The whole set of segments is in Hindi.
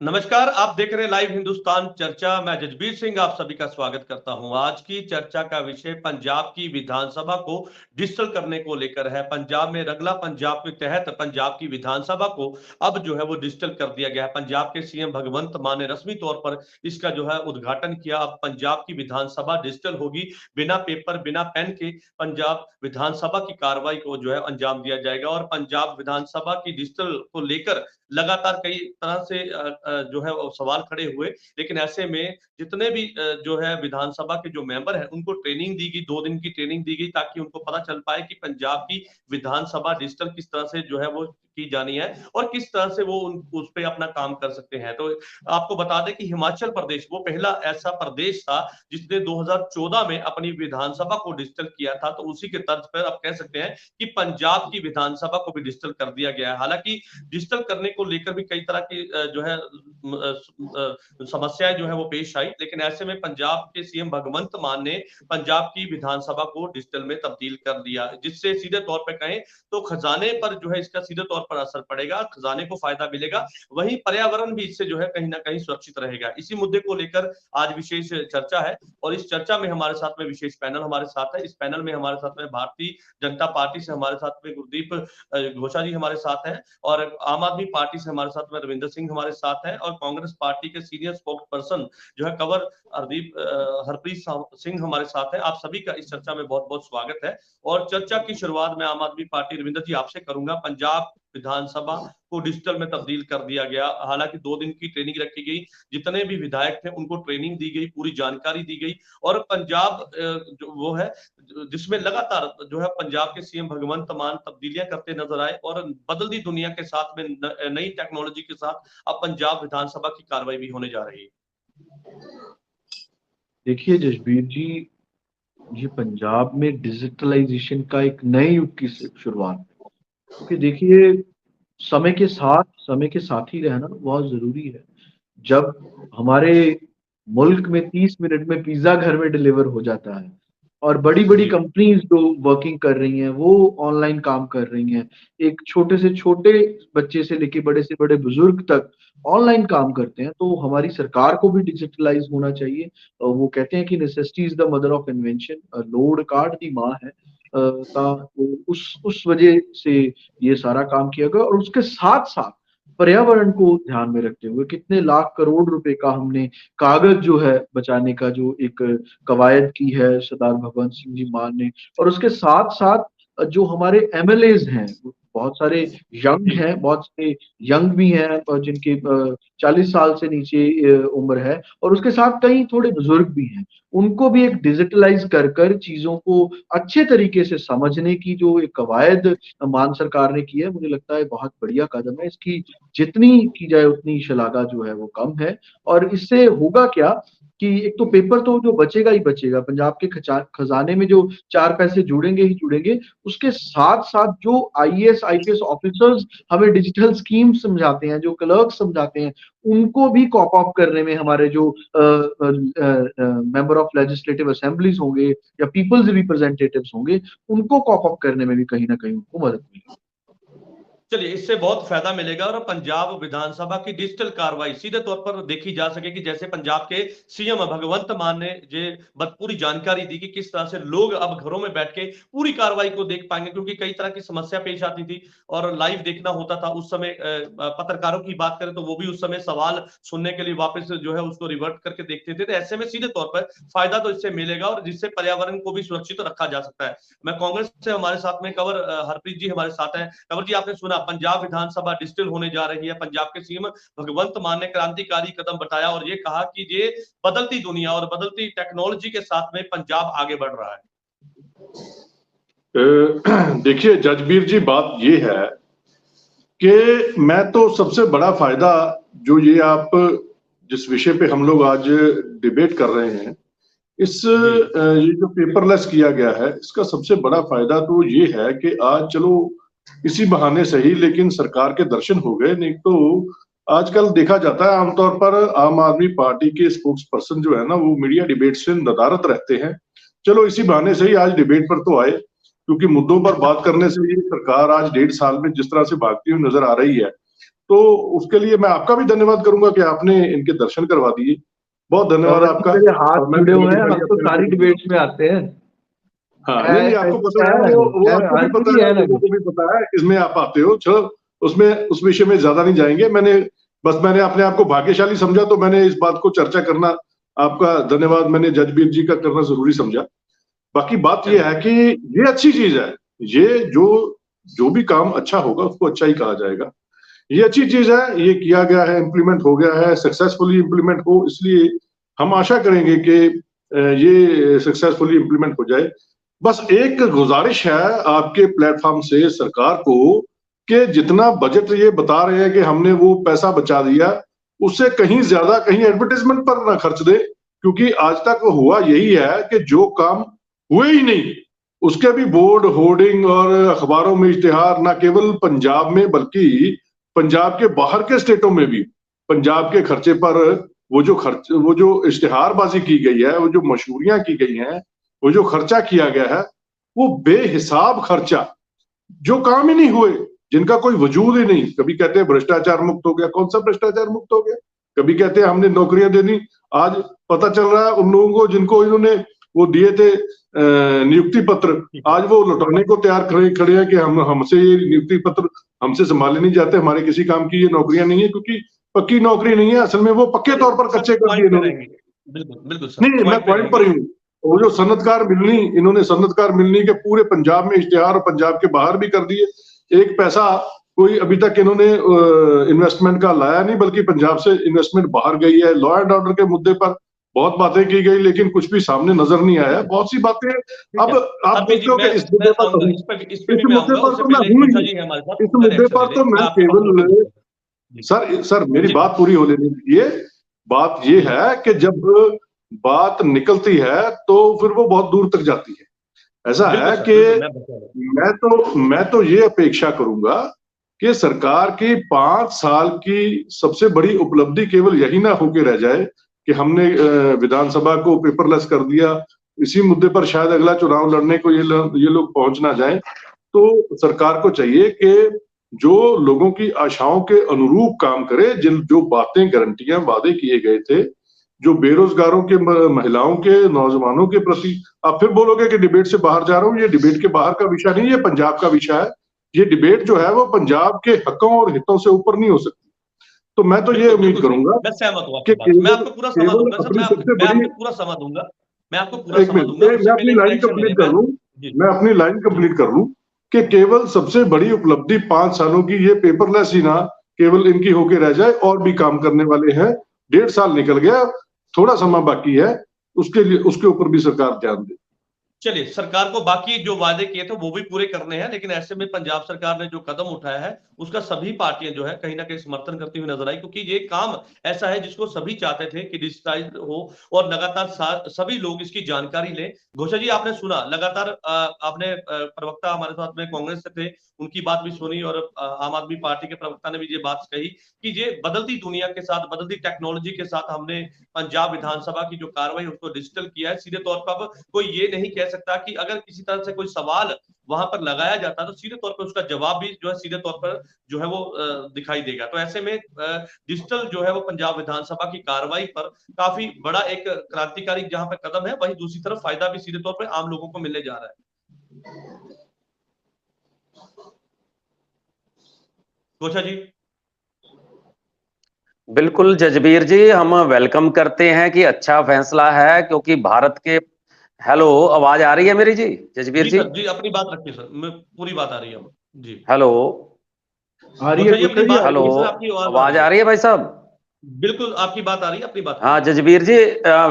नमस्कार, आप देख रहे हैं लाइव हिंदुस्तान चर्चा। मैं जजबीर सिंह आप सभी का स्वागत करता हूं। आज की चर्चा का विषय पंजाब की विधानसभा को डिजिटल करने को लेकर है। पंजाब में रंगला पंजाब के तहत पंजाब की विधानसभा को अब जो है वो डिजिटल कर दिया गया है। पंजाब के सीएम भगवंत मान ने रस्मी तौर पर इसका जो है उद्घाटन किया। अब पंजाब की विधानसभा डिजिटल होगी। बिना पेपर बिना पेन के पंजाब विधानसभा की कार्रवाई को जो है अंजाम दिया जाएगा। और पंजाब विधानसभा की डिजिटल को लेकर लगातार कई तरह से जो है सवाल खड़े हुए, लेकिन ऐसे में जितने भी जो है विधानसभा के जो मेंबर हैं उनको ट्रेनिंग दी गई, 2 दिन की ट्रेनिंग दी गई ताकि उनको पता चल पाए कि पंजाब की विधानसभा डिजिटल किस तरह से जो है वो की जानी है और किस तरह से वो उस पे अपना काम कर सकते हैं। तो आपको बता दें कि हिमाचल प्रदेश वो पहला ऐसा प्रदेश था जिसने 2014 में अपनी विधानसभा को डिजिटल किया था। तो उसी के तर्ज पर आप कह सकते हैं कि पंजाब की विधानसभा को भी डिजिटल कर दिया गया है। हालांकि डिजिटल करने को लेकर भी कई तरह की जो है समस्याएं जो है वो पेश आई, लेकिन ऐसे में पंजाब के सीएम भगवंत मान ने पंजाब की विधानसभा को डिजिटल में तब्दील कर दिया, जिससे सीधे तौर पर कहें तो खजाने पर जो है इसका सीधे तौर पर असर पड़ेगा, खजाने को फायदा मिलेगा, वहीं पर्यावरण भी इससे जो है कहीं ना कहीं सुरक्षित रहेगा। इसी मुद्दे को लेकर आज विशेष चर्चा है और इस चर्चा में हमारे साथ में विशेष पैनल हमारे साथ है। इस पैनल में हमारे साथ में भारतीय जनता पार्टी से हमारे साथ में गुरदीप घोषा जी हमारे साथ हैं और आम आदमी पार्टी से हमारे साथ में रविंदर सिंह हमारे साथ हैं और कांग्रेस पार्टी के सीनियर स्पोक्स पर्सन जो है कंवर हरप्रीत सिंह हमारे साथ है। आप सभी का इस चर्चा में बहुत बहुत स्वागत है। और चर्चा की शुरुआत में आम आदमी पार्टी रविंदर जी आपसे करूंगा। पंजाब विधानसभा को डिजिटल में तब्दील कर दिया गया, हालांकि 2 दिन की ट्रेनिंग रखी गई, जितने भी विधायक थे उनको ट्रेनिंग दी गई, पूरी जानकारी दी गई और पंजाब जो वो है जिसमें लगातार जो है पंजाब के सीएम भगवंत मान तब्दीलियां करते नजर आए और बदलती दुनिया के साथ में नई टेक्नोलॉजी के साथ अब पंजाब विधानसभा की कार्रवाई भी होने जा रही है। देखिए जसबीर जी, ये पंजाब में डिजिटलाइजेशन का एक नए युग की शुरुआत है। क्योंकि देखिए समय के साथ ही रहना बहुत जरूरी है। जब हमारे मुल्क में 30 मिनट में पिज्जा घर में डिलीवर हो जाता है और बड़ी बड़ी जी कंपनीज जो वर्किंग कर रही हैं वो ऑनलाइन काम कर रही हैं, एक छोटे से छोटे बच्चे से लेके बड़े से बड़े बुजुर्ग तक ऑनलाइन काम करते हैं, तो हमारी सरकार को भी डिजिटलाइज होना चाहिए। वो कहते हैं कि necessity is the mother of invention, लोड कार्ड दी माँ है। तो उस वजह से ये सारा काम किया गया और उसके साथ साथ पर्यावरण को ध्यान में रखते हुए कितने लाख करोड़ रुपए का हमने कागज जो है बचाने का जो एक कवायद की है सरदार भगवंत सिंह जी मान ने। और उसके साथ साथ जो हमारे एमएलएज हैं, बहुत सारे यंग हैं, बहुत सारे यंग भी हैं और जिनके 40 साल से नीचे उम्र है, और उसके साथ कई थोड़े बुजुर्ग भी हैं। उनको भी एक डिजिटलाइज कर कर चीजों को अच्छे तरीके से समझने की जो एक कवायद मान सरकार ने की है, मुझे लगता है बहुत बढ़िया कदम है। इसकी जितनी की जाए उतनी शलाघा जो है वो कम है। और इससे होगा क्या कि एक तो पेपर तो जो बचेगा ही बचेगा, पंजाब के खजाने में जो 4 पैसे जुड़ेंगे ही जुड़ेंगे, उसके साथ साथ जो आईएएस आईपीएस ऑफिसर्स हमें डिजिटल स्कीम समझाते हैं, जो क्लर्क समझाते हैं, उनको भी कॉप अप करने में हमारे जो मेंबर ऑफ लेजिस्लेटिव असेंबलीज होंगे या पीपल्स रिप्रेजेंटेटिव्स होंगे, उनको कॉप अप करने में भी कहीं ना कहीं उनको मदद मिलेगी। चलिए, इससे बहुत फायदा मिलेगा और पंजाब विधानसभा की डिजिटल कार्रवाई सीधे तौर पर देखी जा सकेगी। जैसे पंजाब के सीएम भगवंत मान ने पूरी जानकारी दी कि किस तरह से लोग अब घरों में बैठ के पूरी कार्रवाई को देख पाएंगे, क्योंकि कई तरह की समस्या पेश आती थी और लाइव देखना होता था। उस समय पत्रकारों की बात करें तो वो भी उस समय सवाल सुनने के लिए वापस जो है उसको रिवर्ट करके देखते थे। तो ऐसे में सीधे तौर पर फायदा तो इससे मिलेगा और जिससे पर्यावरण को भी सुरक्षित रखा जा सकता है। मैं कांग्रेस से हमारे साथ में कंवर हरप्रीत जी हमारे साथ हैं। कंवर जी, आपने सुना पंजाब विधानसभा डिजिटल होने जा रही है। पंजाब के सीएम भगवंत मान ने क्रांतिकारी कदम बताया और ये कहा कि ये बदलती दुनिया और बदलती टेक्नोलॉजी के साथ में पंजाब आगे बढ़ रहा है। देखिए जजबीर जी, बात ये है कि मैं तो सबसे बड़ा फायदा जो ये आप जिस विषय पे हम लोग आज डिबेट कर रहे हैं, ये जो पेपरलेस किया गया है, इसका सबसे बड़ा फायदा तो ये है कि आज चलो इसी बहाने सही लेकिन सरकार के दर्शन हो गए। नहीं तो आजकल देखा जाता है आमतौर पर आम आदमी पार्टी के स्पोक्स पर्सन जो है ना, वो मीडिया डिबेट से नदारत रहते हैं। चलो इसी बहाने से ही आज डिबेट पर तो आए, क्योंकि मुद्दों पर बात करने से ये सरकार आज 1.5 साल में जिस तरह से भागती हुई नजर आ रही है, तो उसके लिए मैं आपका भी धन्यवाद करूंगा कि आपने इनके दर्शन करवा दिए। बहुत धन्यवाद आपका। मेरे हाथ जुड़े हुए हैं, हम तो सारी डिबेट्स में आते हैं। हाँ, नहीं आपको पता है, वो आपको भी पता है, लोगों को भी पता है, इसमें आप आते हो। चलो उसमें उस विषय में ज्यादा नहीं जाएंगे। मैंने अपने आप को भाग्यशाली समझा, तो मैंने इस बात को चर्चा करना, आपका धन्यवाद, मैंने जजबीर जी का करना जरूरी समझा। बाकी बात ये है कि ये अच्छी चीज है, ये जो भी काम अच्छा होगा उसको अच्छा ही कहा जाएगा। ये अच्छी चीज है, ये किया गया है, इम्प्लीमेंट हो गया है, सक्सेसफुली इम्प्लीमेंट हो, इसलिए हम आशा करेंगे कि ये सक्सेसफुली इम्प्लीमेंट हो जाए। बस एक गुजारिश है आपके प्लेटफॉर्म से सरकार को कि जितना बजट ये बता रहे हैं कि हमने वो पैसा बचा दिया, उससे कहीं ज्यादा कहीं एडवर्टाइजमेंट पर ना खर्च दे, क्योंकि आज तक हुआ यही है कि जो काम हुए ही नहीं उसके भी बोर्ड, होर्डिंग और अखबारों में इश्तिहार, ना केवल पंजाब में बल्कि पंजाब के बाहर के स्टेटों में भी पंजाब के खर्चे पर वो जो इश्तिहारबाजी की गई है, वो जो मशहूरियां की गई हैं, वो जो खर्चा किया गया है, वो बेहिसाब खर्चा, जो काम ही नहीं हुए, जिनका कोई वजूद ही नहीं। कभी कहते हैं भ्रष्टाचार मुक्त हो गया, कौन सा भ्रष्टाचार मुक्त हो गया? कभी कहते हैं हमने नौकरियां दे दी, आज पता चल रहा है उन लोगों को जिनको इन्होंने वो दिए थे नियुक्ति पत्र, आज वो लौटाने को तैयार खड़े हैं कि हमसे ये नियुक्ति पत्र हमसे संभाले नहीं जाते, हमारे किसी काम की ये नौकरियां नहीं है, क्योंकि पक्की नौकरी नहीं है, असल में वो पक्के तौर पर कच्चे कर दिए इन्होंने। नहीं, मैं पॉइंट पर ही हूँ। वो जो सनदकार मिलनी, इन्होंने सनदकार मिलनी के पूरे पंजाब में इश्तिहार और पंजाब के बाहर भी कर दिए। एक पैसा कोई अभी तक इन्होंने इन्वेस्टमेंट का लाया नहीं, बल्कि पंजाब से इन्वेस्टमेंट बाहर गई है। लॉ एंड ऑर्डर के मुद्दे पर बहुत बातें की गई, लेकिन कुछ भी सामने नजर नहीं आया। बहुत सी बातें अब आप देखते हो कि इस मुद्दे पर तो मैं केवल सर मेरी बात पूरी हो लेनी चाहिए। बात ये है कि जब बात निकलती है तो फिर वो बहुत दूर तक जाती है। ऐसा है कि मैं तो ये अपेक्षा करूंगा कि सरकार की 5 साल की सबसे बड़ी उपलब्धि केवल यही ना होके रह जाए कि हमने विधानसभा को पेपरलेस कर दिया, इसी मुद्दे पर शायद अगला चुनाव लड़ने को ये लोग पहुंच ना जाए। तो सरकार को चाहिए कि जो लोगों की आशाओं के अनुरूप काम करे, जो बातें, गारंटियां, वादे किए गए थे, जो बेरोजगारों के, महिलाओं के, नौजवानों के प्रति। आप फिर बोलोगे कि डिबेट से बाहर जा रहा हूं, ये डिबेट के बाहर का विषय नहीं, ये पंजाब का विषय है। ये डिबेट जो है वो पंजाब के हकों और हितों से ऊपर नहीं हो सकती। तो मैं तो ये उम्मीद करूंगा, मैं सहमत हूं आपकी बात, मैं आपको पूरा समझ दूंगा, मैं आपको पूरा समझ दूंगा, मैं आपको पूरा समझ दूंगा। मैं अपनी लाइन कंप्लीट कर लूं, मैं अपनी लाइन कंप्लीट कर लूं कि केवल सबसे बड़ी उपलब्धि 5 सालों की ये पेपरलेस ही ना केवल इनकी होके रह जाए, और भी काम करने वाले हैं। 1.5 साल निकल गया, थोड़ा समय बाकी है, उसके लिए उसके ऊपर भी सरकार ध्यान दे। चलिए, सरकार को बाकी जो वादे किए थे वो भी पूरे करने हैं, लेकिन ऐसे में पंजाब सरकार ने जो कदम उठाया है उसका सभी पार्टियां जो है कहीं ना कहीं समर्थन करती हुई नजर आई, क्योंकि ये काम ऐसा है जिसको सभी चाहते थे कि डिजिटाइज हो और लगातार सभी लोग इसकी जानकारी लें। घोषा जी, आपने सुना लगातार, आपने प्रवक्ता हमारे साथ में कांग्रेस से थे, उनकी बात भी सुनी, और आम आदमी पार्टी के प्रवक्ता ने भी ये बात कही कि ये बदलती दुनिया के साथ, बदलती टेक्नोलॉजी के साथ हमने पंजाब विधानसभा की जो कार्रवाई उसको डिजिटल किया है। सीधे तौर पर कोई ये नहीं कह सकता कि अगर किसी तरह से कोई सवाल वहां पर लगाया जाता तो सीधे तौर पर उसका जवाब भी जो है सीधे तौर पर जो है वो दिखाई देगा। तो ऐसे में डिजिटल जो है वो पंजाब विधानसभा की कार्रवाई पर काफी बड़ा एक क्रांतिकारी जहां पर कदम है, वहीं दूसरी तरफ फायदा भी सीधे तौर पर आम लोगों को मिलने जा रहा है। घोषा जी। बिल्कुल जजबीर जी, हम वेलकम करते हैं कि अच्छा फैसला है, क्योंकि भारत के, हेलो, आवाज आ रही है मेरी जी जजबीर जी? जी अपनी बात रखिए सर, पूरी बात आ रही है जी। हेलो, आ रही है? हेलो, आवाज आ रही है भाई साहब? बिल्कुल आपकी बात आ रही है, अपनी बात। हाँ जजबीर जी,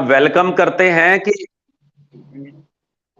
वेलकम करते हैं कि,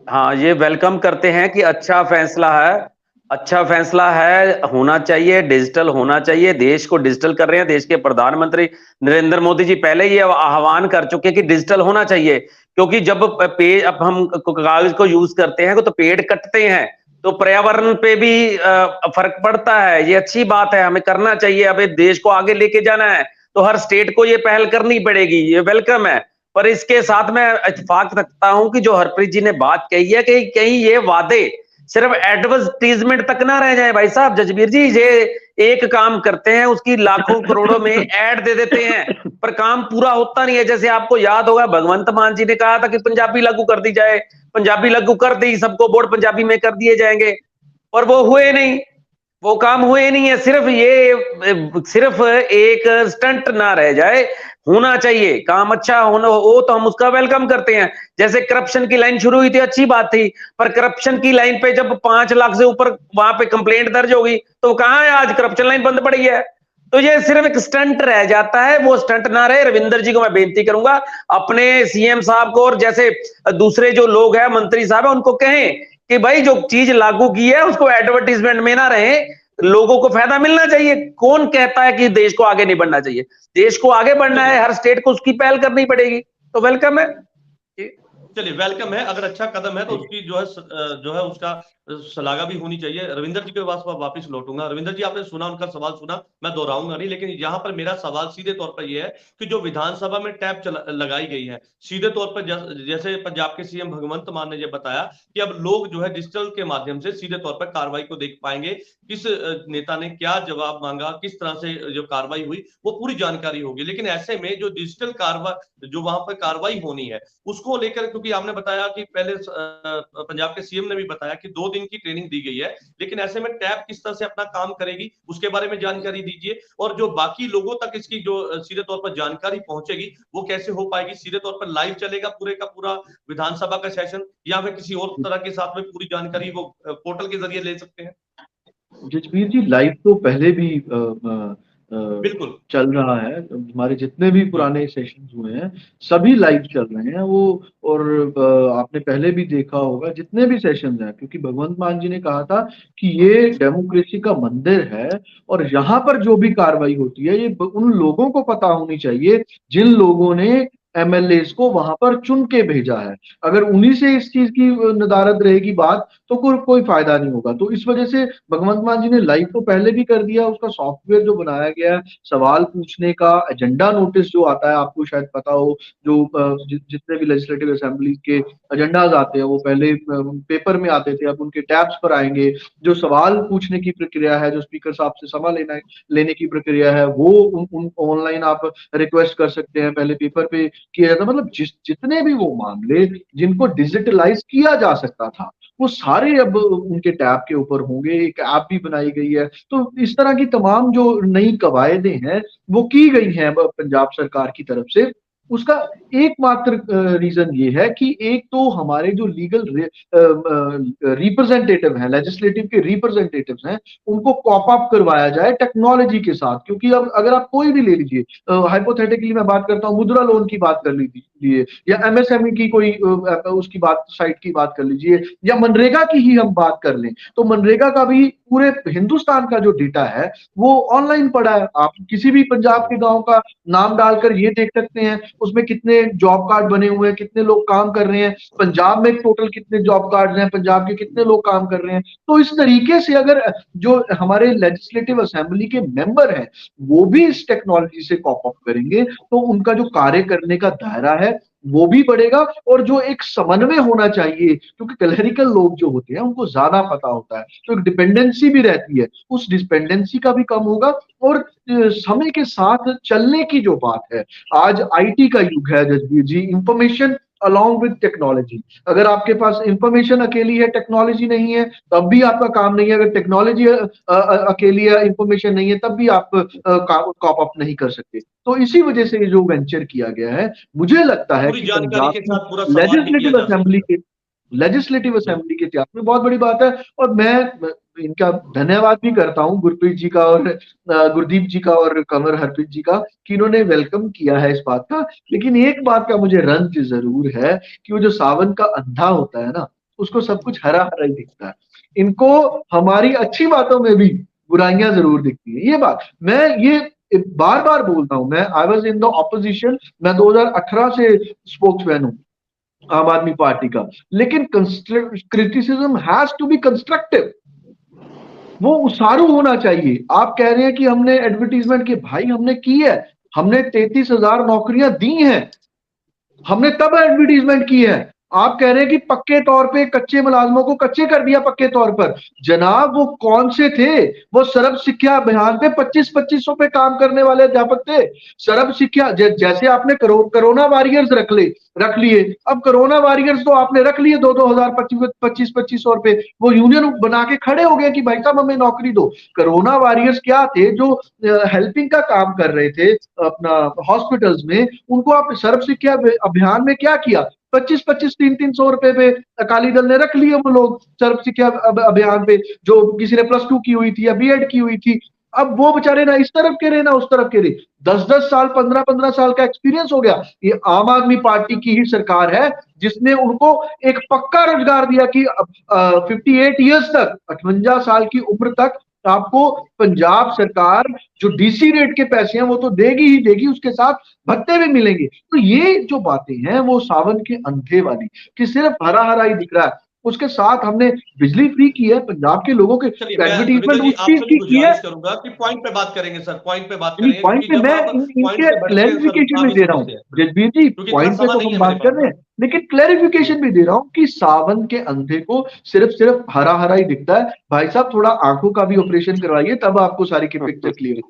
हाँ ये वेलकम करते हैं कि अच्छा फैसला है, अच्छा फैसला है, होना चाहिए, डिजिटल होना चाहिए। देश को डिजिटल कर रहे हैं, देश के प्रधानमंत्री नरेंद्र मोदी जी पहले ही आह्वान कर चुके कि डिजिटल होना चाहिए, क्योंकि जब पेड़, अब हम कागज को यूज करते हैं तो पेड़ कटते हैं तो पर्यावरण पे भी फर्क पड़ता है। ये अच्छी बात है, हमें करना चाहिए। अब देश को आगे लेके जाना है तो हर स्टेट को ये पहल करनी पड़ेगी, ये वेलकम है। पर इसके साथ मैं इत्तेफाक रखता हूं कि जो हरप्रीत जी ने बात कही है कि कहीं ये वादे सिर्फ एडवर्टाइजमेंट तक ना रह जाए भाई साहब। जजबीर जी, ये एक काम करते हैं, उसकी लाखों करोड़ों में ऐड दे देते हैं, पर काम पूरा होता नहीं है। जैसे आपको याद होगा भगवंत मान जी ने कहा था कि पंजाबी लागू कर दी जाए, पंजाबी लागू कर दी, सबको बोर्ड पंजाबी में कर दिए जाएंगे, और वो हुए नहीं, वो काम हुए नहीं है। सिर्फ एक स्टंट ना रह जाए, होना चाहिए काम अच्छा होना हो तो हम उसका वेलकम करते हैं। जैसे करप्शन की लाइन शुरू हुई थी, अच्छी बात थी, पर करप्शन की लाइन पे जब 5 लाख से ऊपर वहां पे कंप्लेंट दर्ज होगी तो कहां है आज, करप्शन लाइन बंद पड़ी है। तो ये सिर्फ एक स्टंट रह जाता है, वो स्टंट ना रहे। रविंदर जी को मैं बेनती करूंगा, अपने सीएम साहब को और जैसे दूसरे जो लोग हैं, मंत्री साहब है, उनको कहें कि भाई जो चीज लागू की है उसको एडवर्टीजमेंट में ना रहे, लोगों को फायदा मिलना चाहिए। कौन कहता है कि देश को आगे नहीं बढ़ना चाहिए? देश को आगे बढ़ना है, हर स्टेट को उसकी पहल करनी पड़ेगी, तो वेलकम है। चलिए वेलकम है, अगर अच्छा कदम है तो उसकी जो है उसका सलागा भी होनी चाहिए। रविंदर जी के पास वापस लौटूंगा। रविंदर जी, आपने सुना, उनका सवाल सुना, मैं दोहराऊंगा नहीं, लेकिन यहाँ पर मेरा सवाल सीधे तौर पर यह है कि जो विधानसभा में टैब लगाई गई है, सीधे तौर पर जैसे पंजाब के सीएम भगवंत मान ने ये बताया कि अब लोग जो है डिजिटल के माध्यम से सीधे तौर पर कार्रवाई को देख पाएंगे, किस नेता ने क्या जवाब मांगा, किस तरह से जो कार्रवाई हुई, वो पूरी जानकारी होगी। लेकिन ऐसे में जो डिजिटल कार्रवाई जो वहां पर कार्रवाई होनी है उसको लेकर, क्योंकि आपने बताया कि पहले पंजाब के सीएम ने भी बताया कि 2 दिन की ट्रेनिंग दी गई है, लेकिन ऐसे में टैब किस तरह से अपना काम करेगी उसके बारे में जानकारी दीजिए, और जो बाकी लोगों तक इसकी जो सीधे तौर पर जानकारी पहुंचेगी वो कैसे हो पाएगी? सीधे तौर पर लाइव चलेगा पूरे का पूरा विधानसभा का सेशन, या फिर किसी और तरह के साथ में पूरी जानकारी वो पोर्टल के जरिए ले सकते हैं? जसबीर जी, लाइव तो पहले भी बिल्कुल चल रहा है। हमारे जितने भी पुराने सेशंस हुए हैं सभी लाइव चल रहे हैं वो। और आपने पहले भी देखा होगा जितने भी सेशंस हैं, क्योंकि भगवंत मान जी ने कहा था कि ये डेमोक्रेसी का मंदिर है और यहाँ पर जो भी कार्रवाई होती है ये उन लोगों को पता होनी चाहिए जिन लोगों ने एमएलएस को वहां पर चुन के भेजा है। अगर उन्हीं से इस चीज की नदारद रहेगी बात तो कोई फायदा नहीं होगा। तो इस वजह से भगवंत मान जी ने लाइव तो पहले भी कर दिया, उसका सॉफ्टवेयर जो बनाया गया है, सवाल पूछने का एजेंडा नोटिस जो आता है, आपको शायद पता हो, जो जितने भी लेजिस्लेटिव असेंबली के एजेंडाज आते हैं वो पहले पेपर में आते थे, अब उनके टैब्स पर आएंगे। जो सवाल पूछने की प्रक्रिया है, जो स्पीकर साहब से सवाल लेने की प्रक्रिया है, वो ऑनलाइन आप रिक्वेस्ट कर सकते हैं, पहले पेपर पे किया जाता। मतलब जितने भी वो मामले जिनको डिजिटलाइज किया जा सकता था वो सारे अब उनके टैब के ऊपर होंगे। एक ऐप भी बनाई गई है। तो इस तरह की तमाम जो नई कवायदें हैं वो की गई हैं पंजाब सरकार की तरफ से। उसका एकमात्र रीजन ये है कि एक तो हमारे जो लीगल रिप्रेजेंटेटिव हैं, लेजिस्लेटिव के रिप्रेजेंटेटिव्स हैं, उनको कॉप अप करवाया जाए टेक्नोलॉजी के साथ। क्योंकि अब अगर आप कोई भी ले लीजिए, हाइपोथेटिकली मैं बात करता हूँ, मुद्रा लोन की बात कर लीजिए, या एमएसएमई की कोई उसकी बात साइट की बात कर लीजिए, या मनरेगा की ही हम बात कर लें, तो मनरेगा का भी पूरे हिंदुस्तान का जो डेटा है वो ऑनलाइन पड़ा है। आप किसी भी पंजाब के गांव का नाम डालकर ये देख सकते हैं उसमें कितने जॉब कार्ड बने हुए हैं, कितने लोग काम कर रहे हैं, पंजाब में टोटल कितने जॉब कार्ड हैं, पंजाब के कितने लोग काम कर रहे हैं। तो इस तरीके से अगर जो हमारे लेजिस्लेटिव असेंबली के मेंबर हैं वो भी इस टेक्नोलॉजी से कॉप अप करेंगे तो उनका जो कार्य करने का दायरा है वो भी बढ़ेगा। और जो एक समन्वय होना चाहिए, क्योंकि क्लरिकल लोग जो होते हैं उनको ज्यादा पता होता है, तो एक डिपेंडेंसी भी रहती है, उस डिपेंडेंसी का भी कम होगा। और समय के साथ चलने की जो बात है, आज आईटी का युग है जसबीर जी, इंफॉर्मेशन अलॉन्ग विद टेक्नोलॉजी। अगर आपके पास इंफॉर्मेशन अकेली है, टेक्नोलॉजी नहीं है, तब भी आपका काम नहीं है। अगर टेक्नोलॉजी अकेली है, इंफॉर्मेशन नहीं है, तब भी आप कॉप अप नहीं कर सकते। तो इसी वजह से जो वेंचर किया गया है, मुझे लगता है कि पंजाब लेजिस्लेटिव असेंबली के इतिहास में बहुत बड़ी बात है। और मैं इनका धन्यवाद भी करता हूं, गुरप्रीत जी का और गुरदीप जी का और कंवर हरप्रीत जी का, कि इन्होंने वेलकम किया है इस बात का। लेकिन एक बात का मुझे रंज जरूर है कि वो जो सावन का अंधा होता है ना, उसको सब कुछ हरा हरा ही दिखता है। इनको हमारी अच्छी बातों में भी बुराइयां जरूर दिखती है। ये बात मैं ये बार बार बोलता हूं। मैं I was in the opposition, मैं 2018 से स्पोक्समैन हूं आम आदमी पार्टी का, लेकिन criticism has to be constructive, वो उसारू होना चाहिए। आप कह रहे हैं कि हमने एडवर्टीजमेंट की, भाई हमने की है, हमने 33,000 नौकरियां दी हैं, हमने तब एडवर्टीजमेंट की है। आप कह रहे हैं कि पक्के तौर पे कच्चे मुलाजमों को कच्चे कर दिया पक्के तौर पर। जनाब वो कौन से थे? वो सर्व शिक्षा अभियान पे 25-25 पे काम करने वाले अध्यापक थे। सर्व शिक्षा जैसे आपने कोरोना वॉरियर्स रख लिए। अब कोरोना वॉरियर्स तो आपने रख लिए 2-2 हजार 25-25 रुपए, वो यूनियन बना के खड़े हो गए कि भाई साहब हमें नौकरी दो। कोरोना वॉरियर्स क्या थे? जो हेल्पिंग का काम कर रहे थे अपना हॉस्पिटल्स में, उनको आप सर्व शिक्षा अभियान में क्या किया? 25-25 300 रुपए पे अकाली दल ने रख लिए वो लोग सर्व शिक्षा अभियान पे, जो किसी ने +2 की हुई थी या बीएड की हुई थी। अब वो बेचारे ना इस तरफ के रहे ना उस तरफ के रहे। 10-10 साल 15-15 साल का एक्सपीरियंस हो गया। ये आम आदमी पार्टी की ही सरकार है जिसने उनको एक पक्का रोजगार दिया कि 58 ईयर्स तक, 58 साल की उम्र तक आपको पंजाब सरकार जो डीसी रेट के पैसे हैं वो तो देगी ही देगी, उसके साथ भत्ते भी मिलेंगे। तो ये जो बातें हैं वो सावन के अंधे वाली कि सिर्फ हरा हरा ही दिख रहा है। उसके साथ हमने बिजली फ्री की है पंजाब के लोगों के, एडवर्टीजमेंट उस चीज की है। करूंगा कि पॉइंट पे बात करेंगे सर, पॉइंट पे बात करेंगे। पॉइंट पे मैं इनके क्लैरिफिकेशन भी दे रहा हूँ जसबीर जी, पॉइंट पे तो हम बात कर रहे हैं लेकिन क्लैरिफिकेशन भी दे रहा हूँ कि सावन के अंधे को सिर्फ हरा हरा ही दिखता है। भाई साहब थोड़ा आंखों का भी ऑपरेशन करवाइए तब आपको सारी की पिक्चर क्लियर।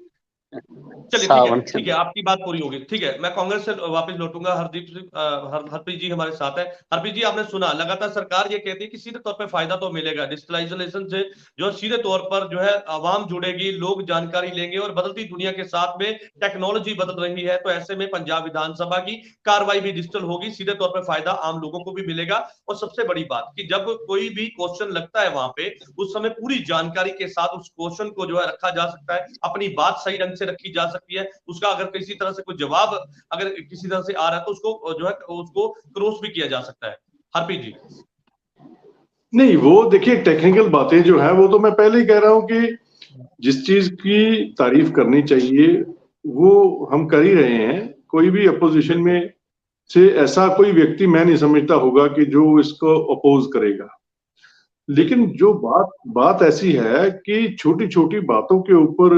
चलिए ठीक है, आपकी बात पूरी होगी। ठीक है, मैं कांग्रेस से वापस लौटूंगा। हरप्रीत जी हमारे साथ है। हरप्रीत जी, आपने सुना लगातार सरकार ये कहती है कि सीधे तौर पे फायदा तो मिलेगा डिजिटलाइजेशन से, जो सीधे तौर पर जो है आवाम जुड़ेगी, लोग जानकारी लेंगे और बदलती दुनिया के साथ में टेक्नोलॉजी बदल रही है, तो ऐसे में पंजाब विधानसभा की कार्रवाई भी डिजिटल होगी, सीधे तौर पर फायदा आम लोगों को भी मिलेगा। और सबसे बड़ी बात कि जब कोई भी क्वेश्चन लगता है वहां पे, उस समय पूरी जानकारी के साथ उस क्वेश्चन को जो है रखा जा सकता है, अपनी बात सही ढंग से रखी जा सकती है। उसका अगर किसी तरह से कोई जवाब अगर किसी तरह से आ रहा है तो उसको जो है उसको क्रॉस भी किया जा सकता है। हरप्रीत जी। नहीं, वो देखिए टेक्निकल बातें जो है वो तो मैं पहले ही कह रहा हूं कि जिस चीज की तारीफ करनी चाहिए वो हम कर ही रहे हैं। कोई भी अपोजिशन में से ऐसा कोई व्यक्ति मैं नहीं समझता होगा कि जो इसको अपोज करेगा। लेकिन जो बात ऐसी है कि छोटी छोटी बातों के ऊपर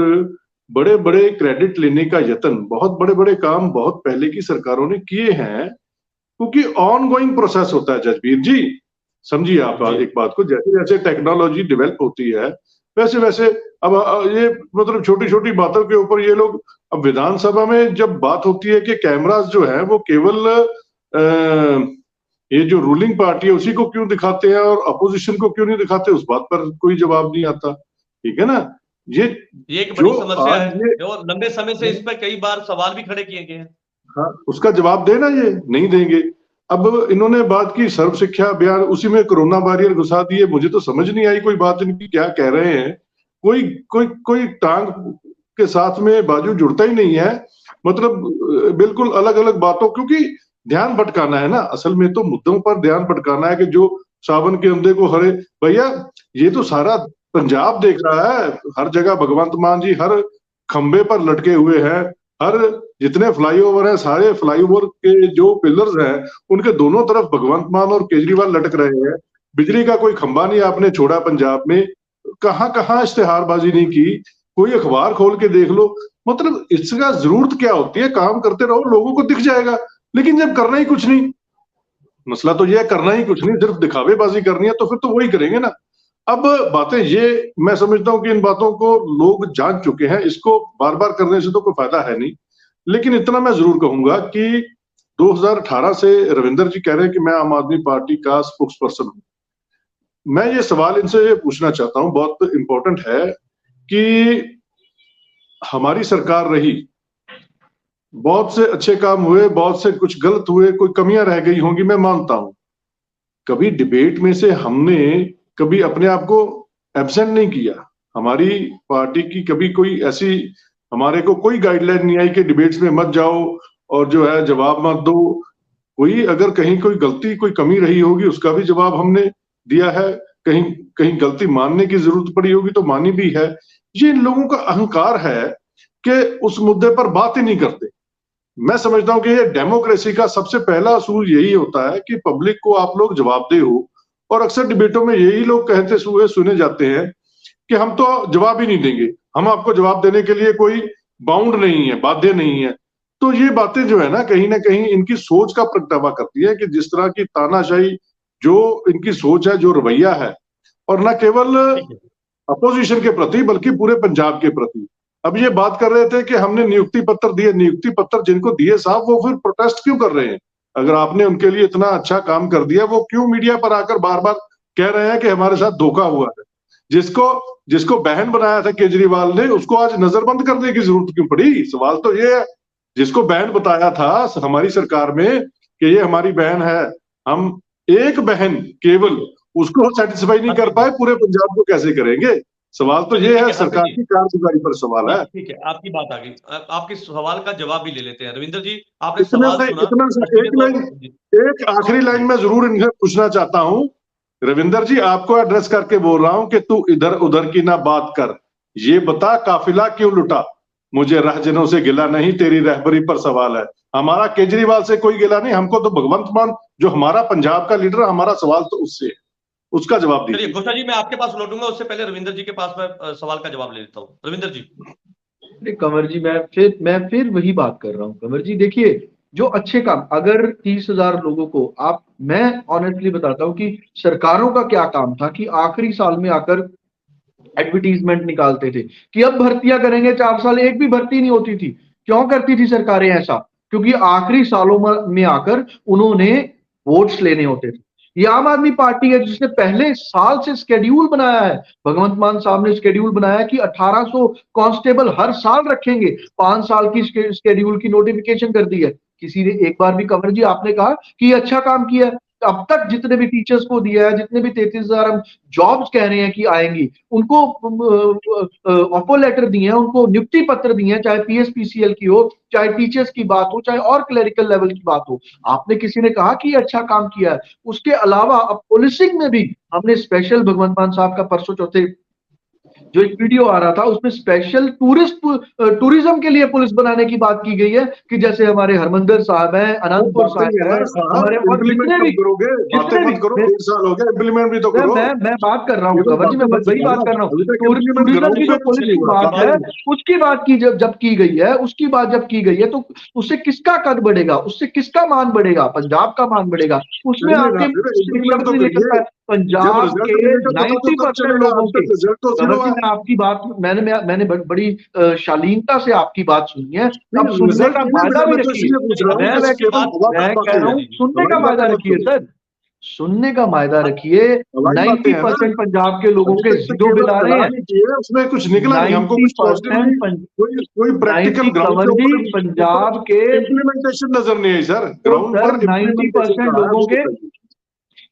बड़े बड़े क्रेडिट लेने का यत्न, बहुत बड़े बड़े काम बहुत पहले की सरकारों ने किए हैं, क्योंकि ऑन गोइंग प्रोसेस होता है जसबीर जी। समझिए आप एक बात को, जैसे जैसे टेक्नोलॉजी डेवलप होती है वैसे वैसे अब ये मतलब छोटी छोटी बातों के ऊपर ये लोग, अब विधानसभा में जब बात होती है कि कैमरास जो है वो केवल ये जो रूलिंग पार्टी है उसी को क्यों दिखाते हैं और अपोजिशन को क्यों नहीं दिखाते, उस बात पर कोई जवाब नहीं आता। ठीक है ना, ये एक बड़ी समस्या है और लंबे समय से इस पर कई बार सवाल भी खड़े किए गए हैं। हाँ, उसका जवाब देना, ये नहीं देंगे। अब इन्होंने बात की सर्व शिक्षा अभियान, उसी में कोरोना वॉरियर घुसा दिए। मुझे तो समझ नहीं आई कोई बात इनकी क्या कह रहे हैं। कोई कोई कोई टांग के साथ में बाजू जुड़ता ही नहीं है, मतलब बिल्कुल अलग अलग बातों, क्योंकि ध्यान भटकाना है ना। असल में तो मुद्दों पर ध्यान भटकाना है कि जो सावन के अंधे को हरे, भैया ये तो सारा पंजाब देख रहा है। हर जगह भगवंत मान जी हर खंबे पर लटके हुए हैं। हर जितने फ्लाईओवर हैं, सारे फ्लाईओवर के जो पिलर्स हैं उनके दोनों तरफ भगवंत मान और केजरीवाल लटक रहे हैं। बिजली का कोई खंबा नहीं आपने छोड़ा पंजाब में। कहां कहां इश्तेहारबाजी नहीं की, कोई अखबार खोल के देख लो। मतलब इसका जरूरत क्या होती है, काम करते रहो, लोगों को दिख जाएगा। लेकिन जब करना ही कुछ नहीं, मसला तो यह है करना ही कुछ नहीं, सिर्फ दिखावेबाजी करनी है, तो फिर तो वही करेंगे ना। अब बातें ये मैं समझता हूं कि इन बातों को लोग जान चुके हैं, इसको बार बार करने से तो कोई फायदा है नहीं। लेकिन इतना मैं जरूर कहूंगा कि 2018 से रविंदर जी कह रहे हैं कि मैं आम आदमी पार्टी का स्पोक्स पर्सन हूं। मैं ये सवाल इनसे पूछना चाहता हूं, बहुत इंपॉर्टेंट है, कि हमारी सरकार रही, बहुत से अच्छे काम हुए, बहुत से कुछ गलत हुए, कोई कमियां रह गई होंगी, मैं मानता हूं। कभी डिबेट में से हमने कभी अपने आप को एब्सेंट नहीं किया। हमारी पार्टी की कभी कोई ऐसी, हमारे को कोई गाइडलाइन नहीं आई कि डिबेट्स में मत जाओ और जो है जवाब मत दो। कोई अगर कहीं कोई गलती कोई कमी रही होगी उसका भी जवाब हमने दिया है। कहीं कहीं गलती मानने की जरूरत पड़ी होगी तो मानी भी है। ये इन लोगों का अहंकार है कि उस मुद्दे पर बात ही नहीं करते। मैं समझता हूं कि ये डेमोक्रेसी का सबसे पहला असूल यही होता है कि पब्लिक को आप लोग जवाबदेह हो। और अक्सर डिबेटों में यही लोग कहते हुए सुने जाते हैं कि हम तो जवाब ही नहीं देंगे, हम आपको जवाब देने के लिए कोई बाउंड नहीं है, बाध्य नहीं है। तो ये बातें जो है ना कहीं इनकी सोच का प्रगटावा करती है कि जिस तरह की तानाशाही जो इनकी सोच है, जो रवैया है, और न केवल अपोजिशन के प्रति बल्कि पूरे पंजाब के प्रति। अब ये बात कर रहे थे कि हमने नियुक्ति पत्र दिए, नियुक्ति पत्र जिनको दिए साहब वो फिर प्रोटेस्ट क्यों कर रहे हैं? अगर आपने उनके लिए इतना अच्छा काम कर दिया, वो क्यों मीडिया पर आकर बार बार कह रहे हैं कि हमारे साथ धोखा हुआ है? जिसको बहन बनाया था केजरीवाल ने, उसको आज नजरबंद करने की जरूरत क्यों पड़ी? सवाल तो ये है, जिसको बहन बताया था हमारी सरकार में कि ये हमारी बहन है, हम एक बहन केवल उसको सेटिस्फाई नहीं कर पाए, पूरे पंजाब को कैसे करेंगे? सवाल तो ये है, सरकार की कारगुजारी पर सवाल है। ठीक है, आपकी बात आ गई, आपके सवाल का जवाब भी ले लेते हैं। रविंदर जी, आपने सवाल सुना, एक आखिरी लाइन में जरूर इनसे पूछना चाहता हूं, रविंदर जी आपको एड्रेस करके बोल रहा हूं कि तू इधर उधर की ना बात कर, ये बता काफिला क्यों लुटा? मुझे रहजनों से गिला नहीं, तेरी रहबरी पर सवाल है। हमारा केजरीवाल से कोई गिला नहीं, हमको तो भगवंत मान जो हमारा पंजाब का लीडर, हमारा सवाल तो उससे है, उसका जवाब दीजिए। घोषा जी, मैं आपके पास लौटूंगा, उससे पहले रविंदर जी के पास मैं सवाल का जवाब ले लेता हूँ। रविंदर जी। कंवर जी, मैं फिर वही बात कर रहा हूँ। कंवर जी देखिए, जो अच्छे काम, अगर 30,000 लोगों को मैं ऑनेस्टली बताता हूँ कि सरकारों का क्या काम था कि आखिरी साल में आकर एडवर्टीजमेंट निकालते थे कि अब भर्तियां करेंगे, 4 साल एक भी भर्ती नहीं होती थी। क्यों करती थी सरकारें ऐसा? क्योंकि आखिरी सालों में आकर उन्होंने वोट्स लेने होते थे। ये आम आदमी पार्टी है जिसने पहले साल से स्केड्यूल बनाया है, भगवंत मान साहब ने स्केड्यूल बनाया कि 1800 कांस्टेबल हर साल रखेंगे, 5 साल की स्केड्यूल की नोटिफिकेशन कर दी है। किसी ने एक बार भी, कंवर जी आपने कहा कि अच्छा काम किया है। अब तक जितने भी टीचर्स को दिया है, जितने भी 33,000 हम जॉब्स कह रहे हैं कि आएंगी, उनको ऑफर लेटर दिए हैं, उनको नियुक्ति पत्र दिए हैं, चाहे पीएसपीसीएल की हो, चाहे टीचर्स की बात हो, चाहे और क्लरिकल लेवल की बात हो। आपने किसी ने कहा कि अच्छा काम किया है। उसके अलावा अब पुलिसिंग में भी हमने स्पेशल, भगवंत मान साहब का परसों चौथे जो एक वीडियो आ रहा था उसमें स्पेशल टूरिज्म के लिए पुलिस बनाने की बात की गई है कि जैसे हमारे हरमंदिर साहब है, अनंतपुर साहब है, हमारे और जितने भी मैं बात कर रहा हूँ कंवर जी, मैं वही बात कर रहा हूँ। टूरिज्म की जो पुलिस की बात है उसकी बात की जब की गई है, उसकी बात जब की गई है, तो उससे किसका कद बढ़ेगा, उससे किसका मान बढ़ेगा? पंजाब का मान बढ़ेगा। उसमें आपके शब्द नहीं निकलता है पंजाब के 90% लोगों के। आपकी बात मैंने बड़ी शालीनता से आपकी बात सुनी है। अब सुनने का फायदा भी रखिए। मैं कह रहा हूँ सुनने का फायदा रखिए सर, सुनने का फायदा रखिए। 90% पंजाब के लोगों के जीरो बिल आ रहे हैं, उसमें कुछ निकला नहीं, हमको कुछ कोई प्रैक्टिकल ग्राउंड पंजाब के इम्प्लीमेंटेशन नजर नहीं आई सर। ग्राउंड पर 90% लोगों के,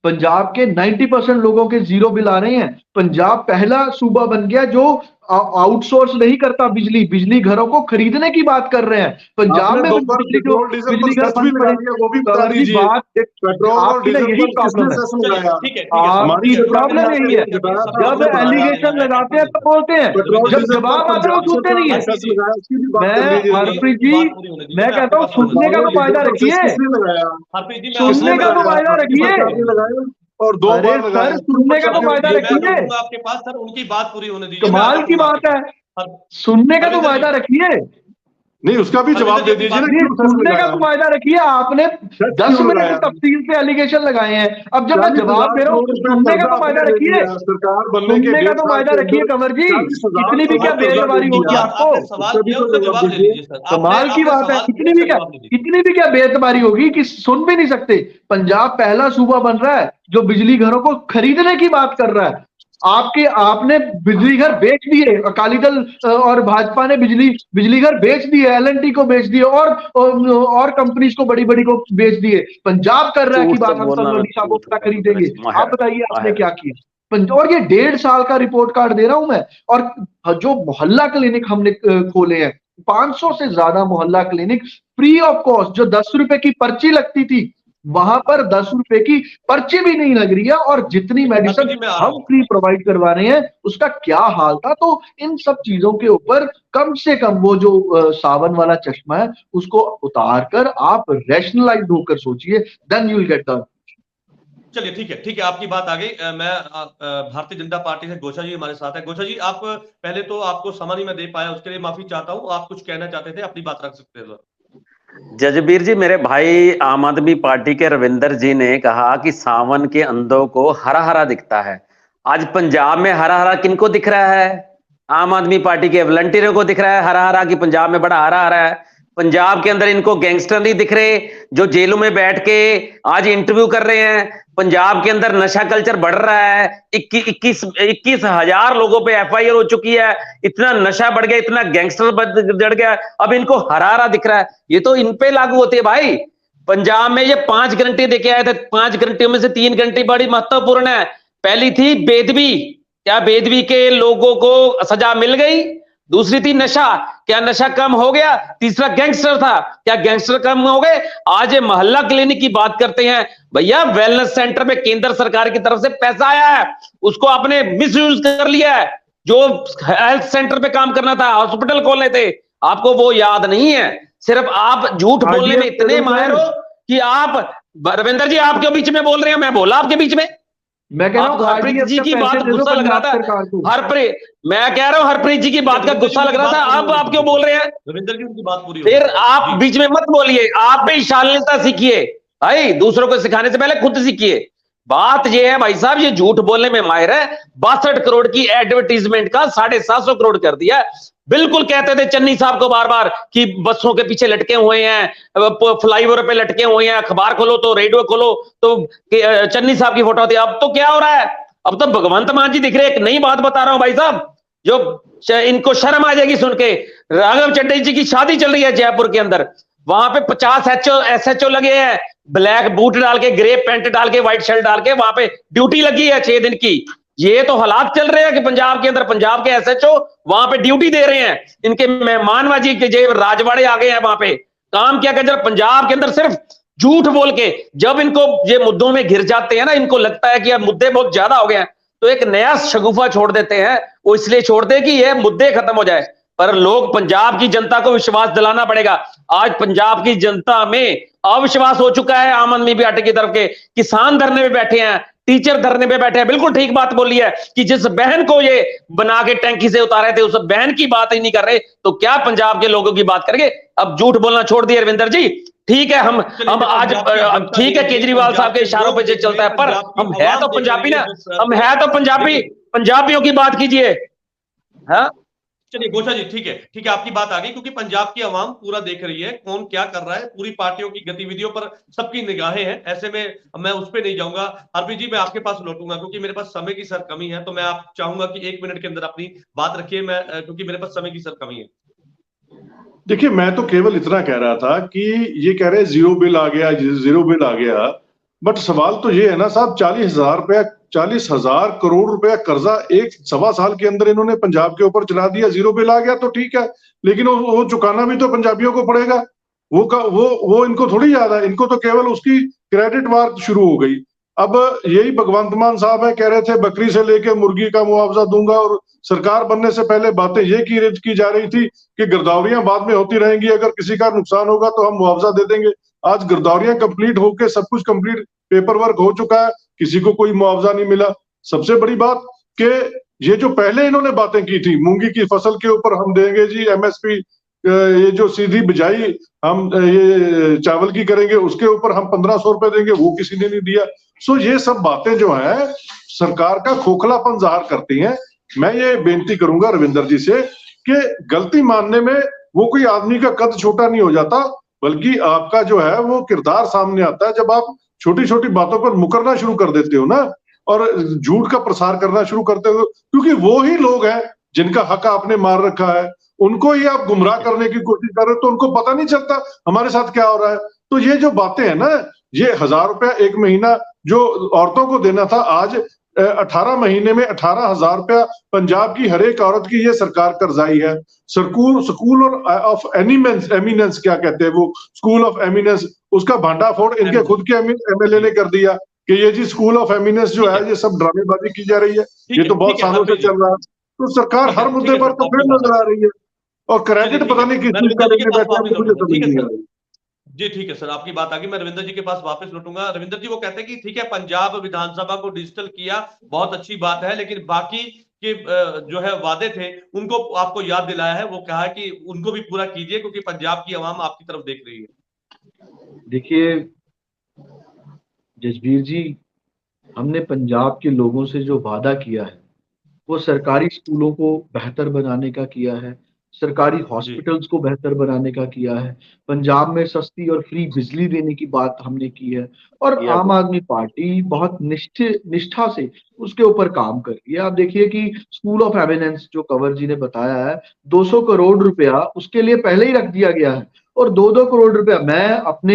पंजाब के 90% लोगों के जीरो बिल आ रहे हैं। पंजाब पहला सूबा बन गया जो आउटसोर्स नहीं करता बिजली घरों को खरीदने की बात कर रहे हैं। पंजाब में बिजली घर बंद पड़े, वो भी बता दीजिए। यही प्रॉब्लम है, आपकी प्रॉब्लम यही है। जब एलिगेशन लगाते हैं तो बोलते हैं, जब जवाब आता है तो सुनते नहीं है। मैं हरप्रीत जी, मैं कहता हूँ सुनने का तो फायदा रखिए, सुनने का तो फायदा रखिए और 2 बार सर, सुनने का तो फायदा रखिए। आपके पास सर उनकी बात पूरी होने दीजिए। कमाल की बात है, सुनने का तो फायदा रखिए। नहीं, उसका भी जवाब दे दीजिए ना। सुनने का तो फायदा रखिए। आपने 10 मिनट तफसील से एलिगेशन लगाए हैं, अब जब मैं जवाब दे रहा हूँ सुनने का तो फायदा रखिए, सरकार बनने के सुनने का तो फायदा रखिए। कंवर जी, इतनी भी क्या बेसवारी होगी आपको? कमाल की बात है, इतनी भी क्या बेतबारी होगी कि सुन भी नहीं सकते? पंजाब पहला सूबा बन रहा है जो बिजली घरों को खरीदने की बात कर रहा है। आपने बिजली घर बेच दिए, अकाली दल और भाजपा ने बिजली घर बेच दिए, एलएनटी को बेच दिए और कंपनीज को बड़ी को बेच दिए। पंजाब कर रहा है कि बात हम सब खरीदेंगे। आप बताइए आपने क्या किया? और ये 1.5 साल का रिपोर्ट कार्ड दे रहा हूं मैं। और जो मोहल्ला क्लिनिक हमने खोले हैं, 500 से ज्यादा मोहल्ला क्लिनिक फ्री ऑफ कॉस्ट, जो 10 रुपए की पर्ची लगती थी वहां पर 10 रुपए की पर्ची भी नहीं लग रही है, और जितनी मेडिसिन हम फ्री प्रोवाइड करवा रहे हैं उसका क्या हाल था। तो इन सब चीजों के ऊपर कम से कम वो जो सावन वाला चश्मा है उसको उतार कर आप रैशनलाइज होकर सोचिए, then you will get the. चलिए ठीक है, आपकी बात आ गई। मैं भारतीय जनता पार्टी से घोषा जी हमारे साथ है। घोषा जी, आप पहले तो आपको समय नहीं मैं दे पाया, उसके लिए माफी चाहता हूं। आप कुछ कहना चाहते थे, अपनी बात रख सकते हैं। जजबीर जी, मेरे भाई आम आदमी पार्टी के रविंदर जी ने कहा कि सावन के अंधों को हरा हरा दिखता है। आज पंजाब में हरा हरा किनको दिख रहा है? आम आदमी पार्टी के वॉलंटियरों को दिख रहा है हरा हरा कि पंजाब में बड़ा हरा हरा है। पंजाब के अंदर इनको गैंगस्टर नहीं दिख रहे जो जेलों में बैठ के आज इंटरव्यू कर रहे हैं। पंजाब के अंदर नशा कल्चर बढ़ रहा है। 21 हजार लोगों पे एफआईआर हो चुकी है। इतना नशा बढ़ गया, इतना गैंगस्टर बढ़ गया, अब इनको हरा हरा दिख रहा है। ये तो इन पे लागू होती है भाई। पंजाब में ये 5 गारंटी देके आए थे, 5 गारंटियों में से 3 गारंटी बड़ी महत्वपूर्ण है। पहली थी बेदबी, क्या बेदबी के लोगों को सजा मिल गई? दूसरी थी नशा, क्या नशा कम हो गया? तीसरा गैंगस्टर था, क्या गैंगस्टर कम हो गए? आज ये मोहल्ला क्लिनिक की बात करते हैं। भैया वेलनेस सेंटर में केंद्र सरकार की तरफ से पैसा आया है, उसको आपने मिसयूज कर लिया है। जो हेल्थ सेंटर पे काम करना था, हॉस्पिटल खोलने थे, आपको वो याद नहीं है। सिर्फ आप झूठ बोलने में इतने माहिर हो कि आप, रविंदर जी आपके बीच में बोल रहे हैं, मैं बोला आपके बीच में? मैं कह रहा हूँ हरप्रीत जी की बात गुस्सा लग रहा था, मैं कह रहा हूँ हरप्रीत जी की बात का गुस्सा लग रहा था, अब आप क्यों बोल रहे हैं? रविंदर जी उनकी बात पूरी फिर आप बीच में मत बोलिए, आप भी शालीनता सीखिए भाई, दूसरों को सिखाने से पहले खुद सीखिए। बात ये है भाई साहब, ये झूठ बोलने में माहिर है। 62 करोड़ की एडवर्टीजमेंट का 750 करोड़ कर दिया। बिल्कुल कहते थे चन्नी साहब को बार बार कि बसों के पीछे लटके हुए हैं, फ्लाईओवर पे लटके हुए हैं, अखबार खोलो तो रेडियो खोलो तो चन्नी साहब की फोटो होती है। अब तो क्या हो रहा है? अब तो भगवंत मान जी दिख रहे हैं। एक नई बात बता रहा हूं भाई साहब, जो इनको शर्म आ जाएगी सुन के। राघव चड्ढा जी की शादी चल रही है जयपुर के अंदर, वहां पे 50 एसएचओ लगे हैं, ब्लैक बूट डाल के, ग्रे पैंट डाल के, व्हाइट शर्ट डाल के, वहां पे ड्यूटी लगी है 6 दिन की। ये तो हालात चल रहे हैं कि पंजाब के अंदर पंजाब के एसएचओ वहां पे ड्यूटी दे रहे हैं। इनके मेहमानबाजी के जे राजवाड़े आ गए हैं वहां पे। काम क्या कर, पंजाब के अंदर सिर्फ झूठ बोल के जब इनको ये मुद्दों में घिर जाते हैं ना, इनको लगता है कि अब मुद्दे बहुत ज्यादा हो गए हैं, तो एक नया शगुफा छोड़ देते हैं। वो इसलिए छोड़ते हैं कि ये मुद्दे खत्म हो जाए। पर लोग, पंजाब की जनता को विश्वास दिलाना पड़ेगा। आज पंजाब की जनता में अविश्वास हो चुका है आम आदमी पार्टी की तरफ के। किसान धरने में बैठे हैं, टीचर धरने पे बैठे हैं। बिल्कुल ठीक बात बोली है कि जिस बहन को ये बना के टैंकी से उतारे थे, उस बहन की बात ही नहीं कर रहे, तो क्या पंजाब के लोगों की बात करेंगे? अब झूठ बोलना छोड़ दिए रविंदर जी। ठीक है, हम आज ठीक है, केजरीवाल साहब के इशारों पे चलता है, पर हम है तो पंजाबी ना, हम है तो पंजाबी, पंजाबियों की बात कीजिए। हाँ चलिए घोषा जी, ठीक है, आपकी बात आ गई, क्योंकि पंजाब की आवाम पूरा देख रही है कौन क्या कर रहा है, पूरी पार्टियों की गतिविधियों पर सबकी निगाहें हैं। ऐसे में मैं उस पर नहीं जाऊंगा। हरप्रीत जी मैं आपके पास लौटूंगा, क्योंकि मेरे पास समय की सर कमी है, तो मैं आप चाहूंगा कि 1 मिनट के अंदर अपनी बात रखिए, मैं क्योंकि मेरे पास समय की सर कमी है। देखिए, मैं तो केवल इतना कह रहा था कि ये कह रहे जीरो बिल आ गया, बट सवाल तो ये है ना साहब, 40,000 करोड़ रुपया कर्जा 1.25 साल के अंदर इन्होंने पंजाब के ऊपर चला दिया। जीरो बिल आ गया तो ठीक है, लेकिन वो चुकाना भी तो पंजाबियों को पड़ेगा। वो इनको थोड़ी याद है, इनको तो केवल उसकी क्रेडिट वार शुरू हो गई। अब यही भगवंत मान साहब है, कह रहे थे बकरी से लेके मुर्गी का मुआवजा दूंगा, और सरकार बनने से पहले बातें ये की जा रही थी कि गिरदावरियां बाद में होती रहेंगी, अगर किसी का नुकसान होगा तो हम मुआवजा दे देंगे। आज गिरदावरियां कंप्लीट होके सब कुछ कंप्लीट पेपर वर्क हो चुका है, किसी को कोई मुआवजा नहीं मिला। सबसे बड़ी बात कि ये जो पहले इन्होंने बातें की थी, मूंगी की फसल के ऊपर हम देंगे जी एमएसपी, ये जो सीधी बिजाई हम ये चावल की करेंगे उसके ऊपर हम 1500 रुपए देंगे, वो किसी ने नहीं दिया। सो ये सब बातें जो है सरकार का खोखलापन जाहिर करती हैं। मैं ये बेनती करूंगा रविंदर जी से कि गलती मानने में वो कोई आदमी का कद छोटा नहीं हो जाता, बल्कि आपका जो है वो किरदार सामने आता है जब आप छोटी छोटी बातों पर मुकरना शुरू कर देते हो ना, और झूठ का प्रसार करना शुरू करते हो, क्योंकि वो ही लोग हैं जिनका हक आपने मार रखा है, उनको ही आप गुमराह करने की कोशिश कर रहे हो, तो उनको पता नहीं चलता हमारे साथ क्या हो रहा है। तो ये जो बातें हैं ना, ये 1,000 रुपया 1 महीना जो औरतों को देना था, आज 18 महीने में 18,000 रुपया पंजाब की हर एक औरत की ये सरकार कर्जाई है। स्कूल ऑफ एमिनेंस क्या कहते हैं वो, स्कूल ऑफ एमिनेंस, उसका भांडाफोड़ इनके खुद के एमएलए ने कर दिया कि ये जी स्कूल ऑफ एमिनेंस जो है ये सब ड्रामेबाजी की जा रही है, ये तो बहुत सालों से चल रहा है। तो सरकार हर मुद्दे पर तो फिर नजर आ रही है, और क्रेडिट पता नहीं किस चीज का लेके बैठा है, मुझे समझ नहीं आ रही। जी ठीक है सर, आपकी बात आ गई, मैं रविंदर जी के पास वापस लौटूंगा। रविंदर जी वो कहते हैं कि ठीक है पंजाब विधानसभा को डिजिटल किया, बहुत अच्छी बात है, लेकिन बाकी के जो है वादे थे उनको आपको याद दिलाया है, वो कहा है कि उनको भी पूरा कीजिए, क्योंकि पंजाब की आवाम आपकी तरफ देख रही है। देखिए जसबीर जी, हमने पंजाब के लोगों से जो वादा किया है वो सरकारी स्कूलों को बेहतर बनाने का किया है, सरकारी जी हॉस्पिटल्स को बेहतर बनाने का किया है, पंजाब में सस्ती और फ्री बिजली देने की बात हमने की है। और किया आम वो। आदमी पार्टी बहुत निष्ठा से उसके ऊपर काम कर रही है। आप देखिए कि स्कूल ऑफ एमिनेंस जो कंवर जी ने बताया है, 200 करोड़ रुपया उसके लिए पहले ही रख दिया गया है। और 2-2 करोड़ रुपया, मैं अपने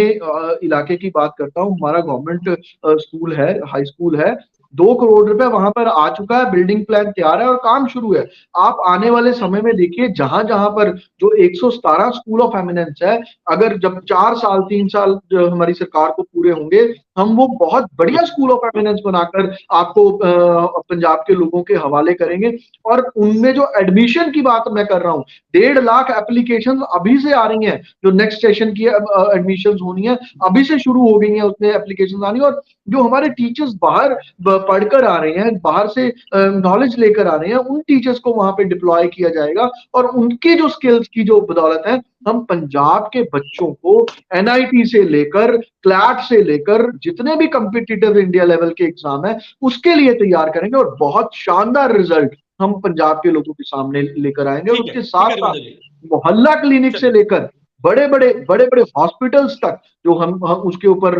इलाके की बात करता हूँ, हमारा गवर्नमेंट स्कूल है, हाई स्कूल है, 2 करोड़ रुपया वहां पर आ चुका है, बिल्डिंग प्लान तैयार है और काम शुरू है। आप आने वाले समय में देखिए जहां जहां पर जो 117 स्कूल ऑफ एमिनेंस है, अगर जब 4 साल 3 साल जो हमारी सरकार को पूरे होंगे, हम वो बहुत बढ़िया स्कूल ऑफ एमिनेंस बनाकर आपको पंजाब के लोगों के हवाले करेंगे। और उनमें जो एडमिशन की बात मैं कर रहा हूँ, 1.5 लाख एप्लीकेशन अभी से आ रही हैं, जो नेक्स्ट सेशन की एडमिशन होनी है अभी से शुरू हो गई हैं, उसमें एप्लीकेशन आनी। और जो हमारे टीचर्स बाहर पढ़कर आ रहे हैं, बाहर से नॉलेज लेकर आ रहे हैं, उन टीचर्स को वहां पे डिप्लॉय किया जाएगा। और उनकी जो स्किल्स की जो बदौलत है, हम पंजाब के बच्चों को एनआईटी से लेकर क्लैट से लेकर जितने भी कम्पिटिटिव इंडिया लेवल के एग्जाम है उसके लिए तैयार करेंगे और बहुत शानदार रिजल्ट हम पंजाब के लोगों के सामने लेकर आएंगे। और उसके ठीक साथ है साथ रविंद्र जी। मोहल्ला क्लिनिक से चलिए लेकर बड़े बड़े हॉस्पिटल्स तक जो हम उसके ऊपर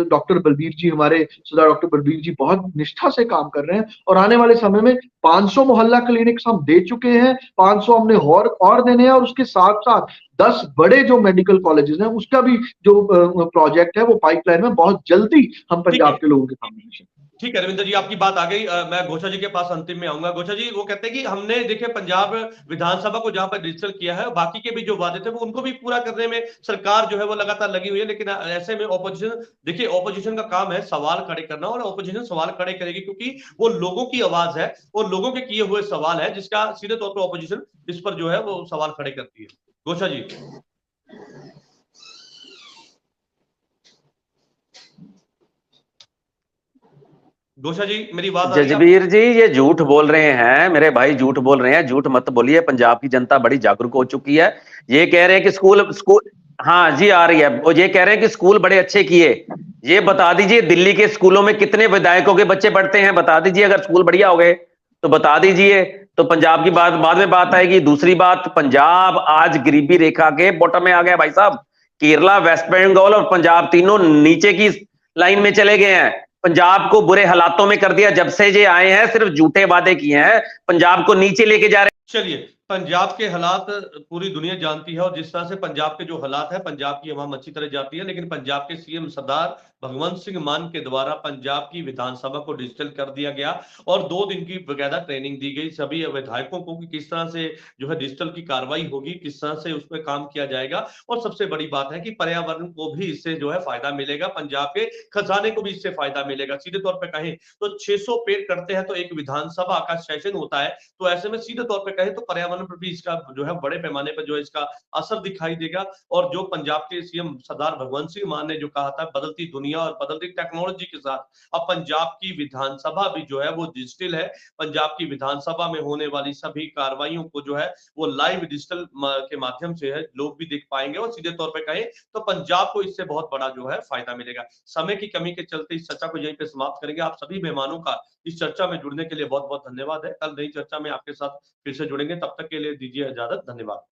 डॉक्टर बलबीर जी, हमारे सदा डॉक्टर बलबीर जी बहुत निष्ठा से काम कर रहे हैं। और आने वाले समय में 500 मोहल्ला क्लिनिक्स हम दे चुके हैं, 500 हमने और देने हैं। और उसके साथ साथ 10 बड़े जो मेडिकल कॉलेजेस हैं उसका भी जो प्रोजेक्ट है वो पाइपलाइन में बहुत जल्दी हम ठीक है पंजाब के लोगों के सामने पेश करेंगे। ठीक है रविंद्र जी, आपकी बात आ गई। मैं घोषा जी के पास अंतिम में आऊंगा। घोषा जी, वो कहते हैं कि हमने देखिए पंजाब विधानसभा को जहां पर डिजिटल किया है, बाकी के भी जो वादे थे वो उनको भी पूरा करने में सरकार जो है वो लगातार लगी हुई है। लेकिन ऐसे में ऑपोजिशन, देखिए ऑपोजिशन का काम है सवाल खड़े करना, और ऑपोजिशन सवाल खड़े करेगी क्योंकि वो लोगों की आवाज है, वो लोगों के किए हुए सवाल है, जिसका सीधे तौर पर ऑपोजिशन इस पर जो है वो सवाल खड़े करती है। घोषा जी। घोषा जी, मेरी बात आ रही है आपको? जजबीर जी, ये झूठ बोल रहे हैं मेरे भाई, झूठ बोल रहे हैं, झूठ मत बोलिए। पंजाब की जनता बड़ी जागरूक हो चुकी है। ये कह रहे हैं कि स्कूल स्कूल हाँ जी आ रही है। और ये कह रहे हैं कि स्कूल बड़े अच्छे किए। ये बता दीजिए दिल्ली के स्कूलों में कितने विधायकों के बच्चे पढ़ते हैं, बता दीजिए। अगर स्कूल बढ़िया हो गए तो बता दीजिए। तो पंजाब की बात बाद में बात आएगी। दूसरी बात, पंजाब आज गरीबी रेखा के बॉटम में आ गया भाई साहब। केरला, वेस्ट बंगाल और पंजाब तीनों नीचे की लाइन में चले गए हैं। पंजाब को बुरे हालातों में कर दिया। जब से ये आए हैं सिर्फ झूठे वादे किए हैं, पंजाब को नीचे लेके जा रहे हैं। चलिए, पंजाब के हालात पूरी दुनिया जानती है, और जिस तरह से पंजाब के जो हालात है, पंजाब की आवाम अच्छी तरह जाती है। लेकिन पंजाब के सीएम सरदार भगवंत सिंह मान के द्वारा पंजाब की विधानसभा को डिजिटल कर दिया गया, और 2 दिन की बकायदा ट्रेनिंग दी गई सभी विधायकों को कि किस तरह से जो है डिजिटल की कार्रवाई होगी, किस तरह से उस पर काम किया जाएगा। और सबसे बड़ी बात है कि पर्यावरण को भी इससे जो है फायदा मिलेगा, पंजाब के खजाने को भी इससे फायदा मिलेगा। सीधे तौर पर कहें तो 600 पेड़ कटते हैं तो एक विधानसभा का सेशन होता है, तो ऐसे में सीधे तौर पर कहें तो पर्यावरण पर भी इसका जो है बड़े पैमाने पर जो है इसका असर दिखाई देगा। और जो पंजाब के सीएम सरदार भगवंत सिंह मान ने जो कहा था, बदलती दुनिया और बदलती टेक्नोलॉजी के साथ अब पंजाब की विधानसभा भी जो है वो डिजिटल है। पंजाब की विधानसभा में होने वाली सभी कार्रवाइयों को जो है वो लाइव डिजिटल के माध्यम से है, लोग भी देख पाएंगे। और सीधे तौर पर कहें तो पंजाब को इससे बहुत बड़ा जो है फायदा मिलेगा। समय की कमी के चलते इस चर्चा को यहीं पे समाप्त करेंगे। आप सभी मेहमानों का इस चर्चा में जुड़ने के लिए बहुत बहुत धन्यवाद है। कल नई चर्चा में आपके साथ फिर से जुड़ेंगे, तब तक के लिए दीजिए इजाजत। धन्यवाद।